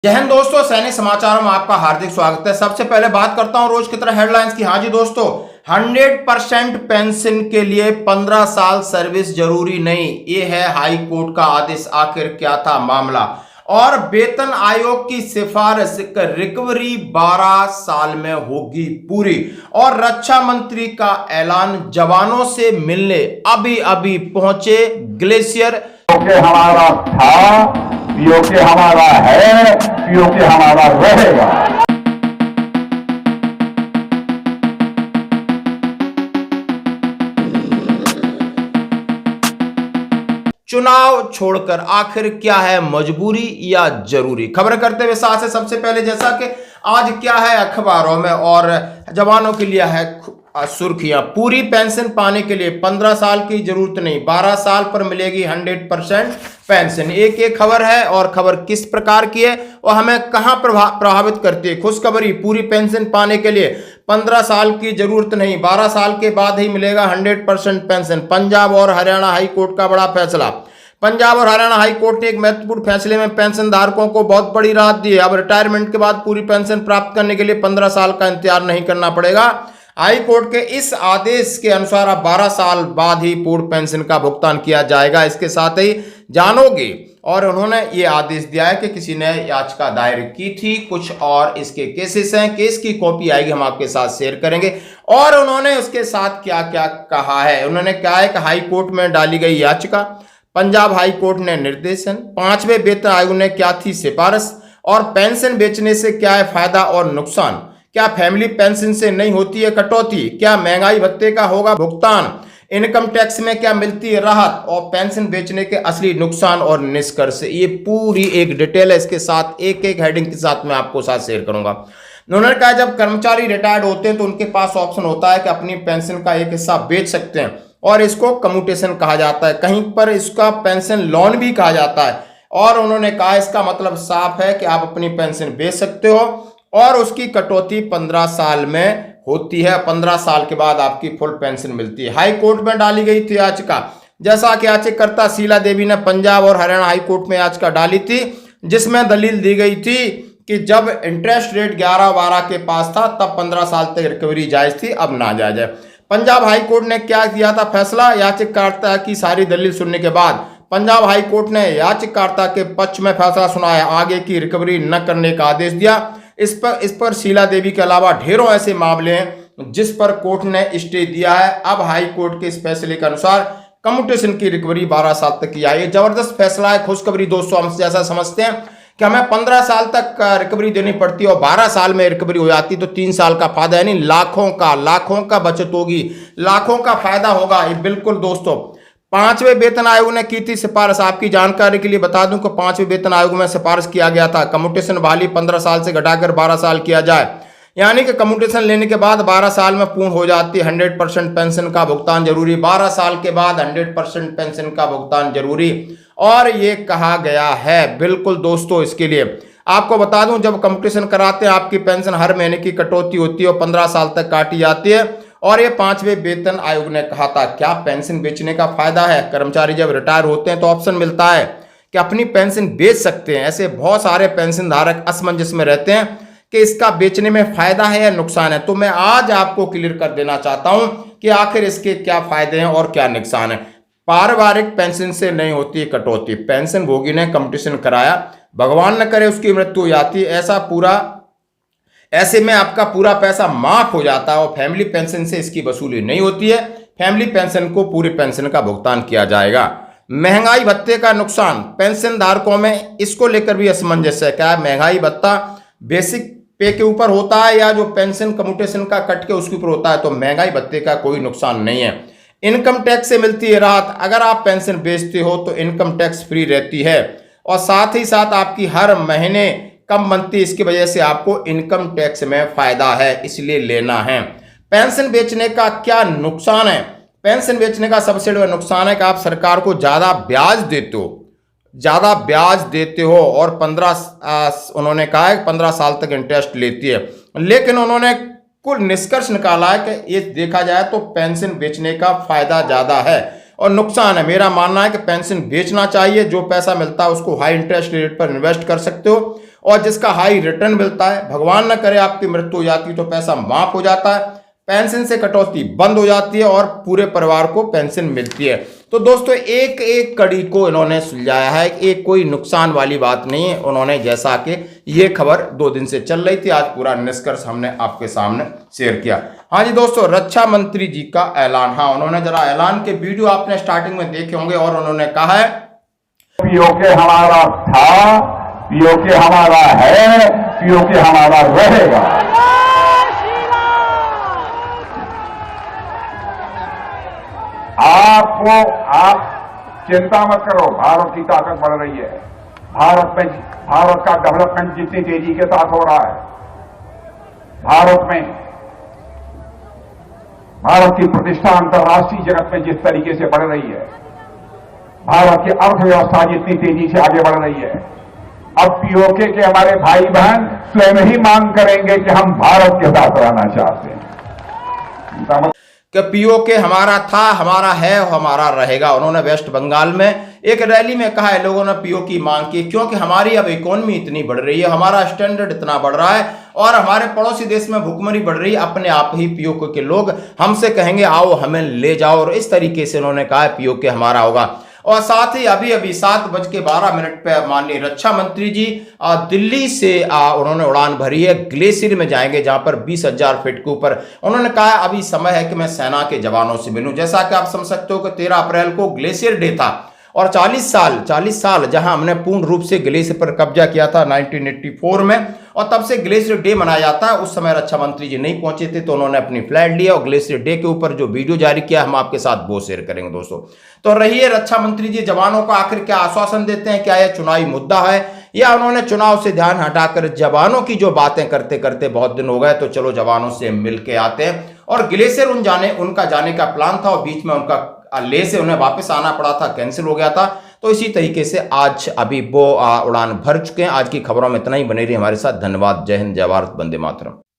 जय हिंद दोस्तों, सैनिक समाचारों में आपका हार्दिक स्वागत है। सबसे पहले बात करता हूं रोज की तरह हेडलाइंस की। हाँ जी दोस्तों, 100% पेंशन के लिए 15 साल सर्विस जरूरी नहीं, ये है हाई कोर्ट का आदेश। आखिर क्या था मामला? और वेतन आयोग की सिफारिश, रिकवरी 12 साल में होगी पूरी। और रक्षा मंत्री का ऐलान, जवानों से मिलने अभी अभी पहुंचे ग्लेशियर। हमारा था, पीओके हमारा है, पीओके हमारा रहेगा। चुनाव छोड़कर आखिर क्या है, मजबूरी या जरूरी? खबर करते हुए साथ से सबसे पहले, जैसा कि आज क्या है अखबारों में और जवानों के लिए है सुर्खियां। पूरी पेंशन पाने के लिए 15 साल की जरूरत नहीं, 12 साल पर मिलेगी 100% पेंशन। एक खबर है, और खबर किस प्रकार की है और हमें कहां प्रभावित करती है। खुशखबरी, पूरी पेंशन पाने के लिए 15 साल की जरूरत नहीं, 12 साल के बाद ही मिलेगा 100% पेंशन। पंजाब और हरियाणा हाई कोर्ट का बड़ा फैसला। पंजाब और हरियाणा हाई कोर्ट ने एक महत्वपूर्ण फैसले में पेंशन धारकों को बहुत बड़ी राहत दी है। अब रिटायरमेंट के बाद पूरी पेंशन प्राप्त करने के लिए 15 साल का इंतजार नहीं करना पड़ेगा। हाई कोर्ट के इस आदेश के अनुसार अब 12 साल बाद ही पूर्ण पेंशन का भुगतान किया जाएगा। इसके साथ ही जानोगे, और उन्होंने ये आदेश दिया है कि किसी ने याचिका दायर की थी कुछ, और इसके केसेस हैं। केस की कॉपी आएगी, हम आपके साथ शेयर करेंगे। और उन्होंने उसके साथ क्या क्या कहा है। उन्होंने कहा है कि हाई कोर्ट में डाली गई याचिका, पंजाब हाई कोर्ट ने निर्देशन, 5वें वेतन आयोग ने क्या थी सिफारिश, और पेंशन बेचने से क्या है फायदा और नुकसान, क्या फैमिली पेंशन से नहीं होती है कटौती, क्या महंगाई भत्ते का होगा भुगतान, इनकम टैक्स में क्या मिलती है राहत, और पेंशन बेचने के असली नुकसान और निष्कर्ष। ये पूरी एक डिटेल है, इसके साथ एक एक हेडिंग के साथ मैं आपको साथ शेयर करूंगा। उन्होंने कहा जब कर्मचारी रिटायर्ड होते हैं तो उनके पास ऑप्शन होता है कि अपनी पेंशन का एक हिस्सा बेच सकते हैं, और इसको कम्यूटेशन कहा जाता है, कहीं पर इसका पेंशन लोन भी कहा जाता है। और उन्होंने कहा इसका मतलब साफ है कि आप अपनी पेंशन बेच सकते हो, और उसकी कटौती 15 साल में होती है। 15 साल के बाद आपकी फुल पेंशन मिलती है। हाई कोर्ट में डाली गई थी याचिका, जैसा कि याचिकाकर्ता शीला देवी ने पंजाब और हरियाणा हाई कोर्ट में याचिका डाली थी, जिसमें दलील दी गई थी कि जब इंटरेस्ट रेट 11-12 के पास था तब 15 साल तक रिकवरी जायज थी, अब ना जायज है। पंजाब हाई कोर्ट ने क्या दिया था फैसला? याचिकाकर्ता की सारी दलील सुनने के बाद पंजाब हाई कोर्ट ने याचिकाकर्ता के पक्ष में फैसला सुनाया, आगे की रिकवरी न करने का आदेश दिया। इस पर शीला देवी के अलावा ढेरों ऐसे मामले हैं जिस पर कोर्ट ने स्टे दिया है। अब हाई कोर्ट के इस फैसले के अनुसार कम्यूटेशन की रिकवरी 12 साल तक की आई है। जबरदस्त फैसला है, खुशखबरी दोस्तों। हम जैसा समझते हैं कि हमें 15 साल तक रिकवरी देनी पड़ती है और 12 साल में रिकवरी हो जाती तो 3 साल का फायदा, यानी लाखों का बचत होगी, लाखों का फायदा होगा। ये बिल्कुल दोस्तों, 5वें वेतन आयोग ने की थी सिफारिश। आपकी जानकारी के लिए बता दूं कि 5वें वेतन आयोग में सिफारिश किया गया था कम्यूटेशन बहाली 15 साल से घटाकर 12 साल किया जाए, यानी कि कम्यूटेशन लेने के बाद 12 साल में पूर्ण हो जाती है 100% पेंशन का भुगतान जरूरी। 12 साल के बाद 100% पेंशन का भुगतान जरूरी, और ये कहा गया है बिल्कुल दोस्तों। इसके लिए आपको बता दूं, जब कम्यूटेशन कराते हैं आपकी पेंशन हर महीने की कटौती होती है और 15 साल तक काटी जाती है। और ये 5वें वेतन आयोग ने कहा था, क्या पेंशन बेचने का फायदा है? कर्मचारी जब रिटायर होते हैं तो ऑप्शन मिलता है कि अपनी पेंशन बेच सकते हैं। ऐसे बहुत सारे पेंशन धारक असमंजस में रहते हैं कि इसका बेचने में फायदा है या नुकसान है। तो मैं आज आपको क्लियर कर देना चाहता हूं कि आखिर इसके क्या फायदे हैं और क्या नुकसान है। पारिवारिक पेंशन से नहीं होती है कटौती। पेंशन भोगी ने कम्यूटेशन कराया, भगवान न करे उसकी मृत्यु हो जाती है, ऐसे में आपका पूरा पैसा माफ हो जाता है, और फैमिली पेंशन से इसकी वसूली नहीं होती है। फैमिली पेंशन को पूरी पेंशन का भुगतान किया जाएगा। महंगाई भत्ते का नुकसान, पेंशन धारकों में इसको लेकर भी असमंजस है। क्या महंगाई भत्ता बेसिक पे के ऊपर होता है या जो पेंशन कम्यूटेशन का कट के उसके ऊपर होता है? तो महंगाई भत्ते का कोई नुकसान नहीं है। इनकम टैक्स से मिलती है राहत, अगर आप पेंशन बेचते हो तो इनकम टैक्स फ्री रहती है, और साथ ही साथ आपकी हर महीने कम बनती, इसकी वजह से आपको इनकम टैक्स में फायदा है, इसलिए लेना है। पेंशन बेचने का क्या नुकसान है? पेंशन बेचने का सबसे बड़ा नुकसान है कि आप सरकार को ज्यादा ब्याज देते हो, और 15 उन्होंने कहा है 15 साल तक इंटरेस्ट लेती है। लेकिन उन्होंने कुल निष्कर्ष निकाला है कि ये देखा जाए तो पेंशन बेचने का फायदा ज्यादा है और नुकसान है। मेरा मानना है कि पेंशन बेचना चाहिए, जो पैसा मिलता है उसको हाई इंटरेस्ट रेट पर इन्वेस्ट कर सकते हो, और जिसका हाई रिटर्न मिलता है। भगवान न करे आपकी मृत्यु हो जाती तो पैसा माफ हो जाता है, पेंशन से कटौती बंद हो जाती है और पूरे परिवार को पेंशन मिलती है। तो दोस्तों एक एक कड़ी को इन्होंने सुलझाया है, एक कोई नुकसान वाली बात नहीं है उन्होंने, जैसा कि ये खबर 2 दिन से चल रही थी, आज पूरा निष्कर्ष हमने आपके सामने शेयर किया। हाँ जी दोस्तों, रक्षा मंत्री जी का ऐलान, हाँ उन्होंने जरा ऐलान के वीडियो आपने स्टार्टिंग में देखे होंगे और उन्होंने कहा है पीओके हमारा था, पीओके हमारा है, पीओके हमारा रहेगा। आप चिंता मत करो, भारत की ताकत बढ़ रही है। भारत का डेवलपमेंट जितनी तेजी के साथ हो रहा है, भारत की प्रतिष्ठा अंतर्राष्ट्रीय जगत में जिस तरीके से बढ़ रही है, भारत की अर्थव्यवस्था जितनी तेजी से आगे बढ़ रही है, अब पीओके के हमारे भाई बहन स्वयं ही मांग करेंगे कि हम भारत के साथ रहना चाहते हैं। कि पीओके हमारा था, हमारा है, हमारा रहेगा। उन्होंने वेस्ट बंगाल में एक रैली में कहा है लोगों ने पीओके की मांग की, क्योंकि हमारी अब इकोनॉमी इतनी बढ़ रही है, हमारा स्टैंडर्ड इतना बढ़ रहा है और हमारे पड़ोसी देश में भुखमरी बढ़ रही है। अपने आप ही पीओके के लोग हमसे कहेंगे आओ हमें ले जाओ, और इस तरीके से उन्होंने कहा है पीओके हमारा होगा। और साथ ही अभी 7:12 पे माननीय रक्षा मंत्री जी दिल्ली से उन्होंने उड़ान भरी है, ग्लेशियर में जाएंगे जहां पर 20,000 फीट के ऊपर। उन्होंने कहा अभी समय है कि मैं सेना के जवानों से मिलूं। जैसा कि आप समझ सकते हो कि 13 अप्रैल को ग्लेशियर डे था और 40 साल जहां हमने पूर्ण रूप से ग्लेशियर पर कब्जा किया था 1984 में, और तब से ग्लेशियर डे मनाया जाता है। उस समय रक्षा मंत्री जी नहीं पहुंचे थे तो उन्होंने अपनी फ्लाइट लिया और ग्लेशियर डे के ऊपर जो वीडियो जारी किया हम आपके साथ वो शेयर करेंगे दोस्तों। तो रहिए रक्षा मंत्री जी जवानों को आखिर क्या आश्वासन देते हैं, क्या यह चुनावी मुद्दा है या उन्होंने चुनाव से ध्यान हटाकर जवानों की जो बातें करते करते बहुत दिन हो गए तो चलो जवानों से मिल के आते हैं। और ग्लेशियर उनका जाने का प्लान था और बीच में उनका लेह से उन्हें वापस आना पड़ा था, कैंसिल हो गया था। तो इसी तरीके से आज अभी वो उड़ान भर चुके हैं। आज की खबरों में इतना ही, बने रहिए हमारे साथ। धन्यवाद। जय हिंद, जय भारत, वंदे मातरम।